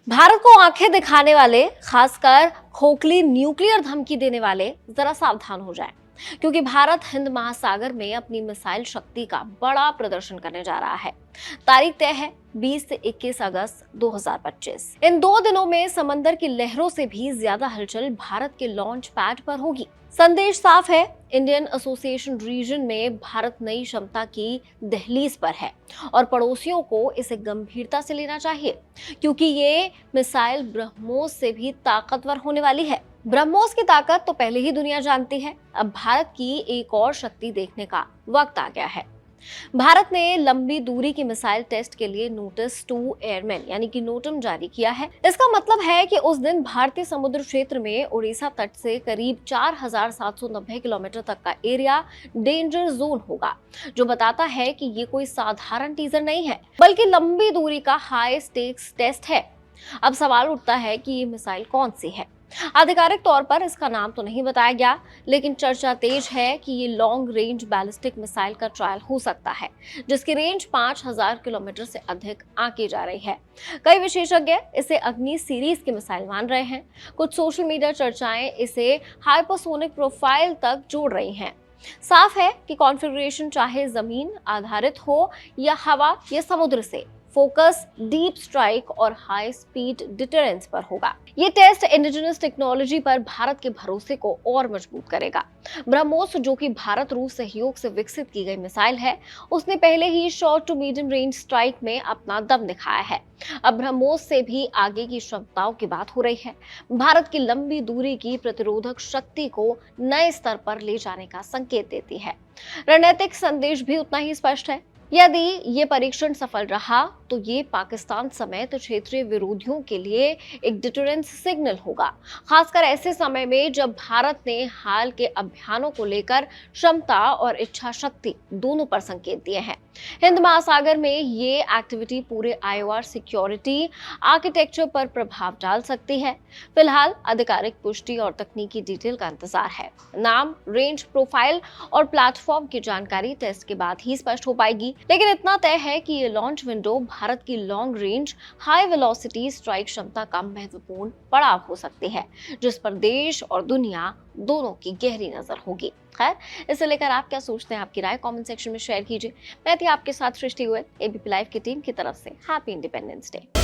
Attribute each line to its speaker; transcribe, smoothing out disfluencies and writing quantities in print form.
Speaker 1: भारत को आंखें दिखाने वाले, खासकर खोखली न्यूक्लियर धमकी देने वाले जरा सावधान हो जाएं, क्योंकि भारत हिंद महासागर में अपनी मिसाइल शक्ति का बड़ा प्रदर्शन करने जा रहा है। तारीख तय है 20 से 21 अगस्त 2025। इन 2 दिनों में समंदर की लहरों से भी ज्यादा हलचल भारत के लॉन्च पैड पर होगी। संदेश साफ है, इंडियन एसोसिएशन रीजन में भारत नई क्षमता की दहलीज पर है और पड़ोसियों को इसे गंभीरता से लेना चाहिए, क्योंकि ये मिसाइल ब्रह्मोस से भी ताकतवर होने वाली है। ब्रह्मोस की ताकत तो पहले ही दुनिया जानती है, अब भारत की एक और शक्ति देखने का वक्त आ गया है। भारत ने लंबी दूरी की मिसाइल टेस्ट के लिए नोटिस टू एयरमैन यानी कि नोटम जारी किया है। इसका मतलब है कि उस दिन भारतीय समुद्र क्षेत्र में उड़ीसा तट से करीब 4790 किलोमीटर तक का एरिया डेंजर जोन होगा, जो बताता है कि ये कोई साधारण टीजर नहीं है, बल्कि लंबी दूरी का हाई स्टेक्स टेस्ट है। अब सवाल उठता है कि ये मिसाइल कौन सी है। आधिकारिक तौर पर इसका नाम तो नहीं बताया गया, लेकिन चर्चा तेज है कि ये लॉन्ग रेंज बैलिस्टिक मिसाइल का ट्रायल हो सकता है, जिसकी रेंज 5000 किलोमीटर से अधिक आंकी जा रही है। कई विशेषज्ञ इसे अग्नि सीरीज की मिसाइल मान रहे हैं। कुछ सोशल मीडिया चर्चाएं इसे हाइपरसोनिक प्रोफाइल तक जोड़ रही हैं। साफ है कि कॉन्फ़िगरेशन चाहे जमीन आधारित हो या हवा या समुद्र से, फोकस डीप स्ट्राइक और हाई स्पीड डिटरेंस पर होगा। ये टेस्ट इंडिजिनस टेक्नोलॉजी पर भारत के भरोसे को और मजबूत करेगा। ब्रह्मोस, जो कि भारत रूस सहयोग से विकसित की गई मिसाइल है, उसने पहले ही short to medium range strike में अपना दम दिखाया है। अब ब्रह्मोस से भी आगे की क्षमताओं की बात हो रही है। भारत की लंबी दूरी की प्रतिरोधक शक्ति को नए स्तर पर ले जाने का संकेत देती है। रणनीतिक संदेश भी उतना ही स्पष्ट है। यदि ये परीक्षण सफल रहा तो ये पाकिस्तान समेत क्षेत्रीय विरोधियों के लिए एक डिटरेंस सिग्नल होगा, खासकर ऐसे समय में जब भारत ने हाल के अभियानों को लेकर क्षमता और इच्छा शक्ति दोनों पर संकेत दिए हैं। हिंद महासागर में ये एक्टिविटी पूरे आईओआर सिक्योरिटी आर्किटेक्चर पर प्रभाव डाल सकती है। फिलहाल आधिकारिक पुष्टि और तकनीकी डिटेल का इंतजार है। नाम, रेंज प्रोफाइल और प्लेटफॉर्म की जानकारी टेस्ट के बाद ही स्पष्ट हो पाएगी, लेकिन इतना तय है कि ये लॉन्च विंडो भारत की long range high velocity strike क्षमता का महत्वपूर्ण पड़ाव हो सकती है, जिस पर देश और दुनिया दोनों की गहरी नजर होगी। खैर, इसे लेकर आप क्या सोचते हैं? आपकी राय कमेंट सेक्शन में शेयर कीजिए। मैं थी आपके साथ सृष्टि हुए एबीपी लाइव की टीम की तरफ से। Happy independence day.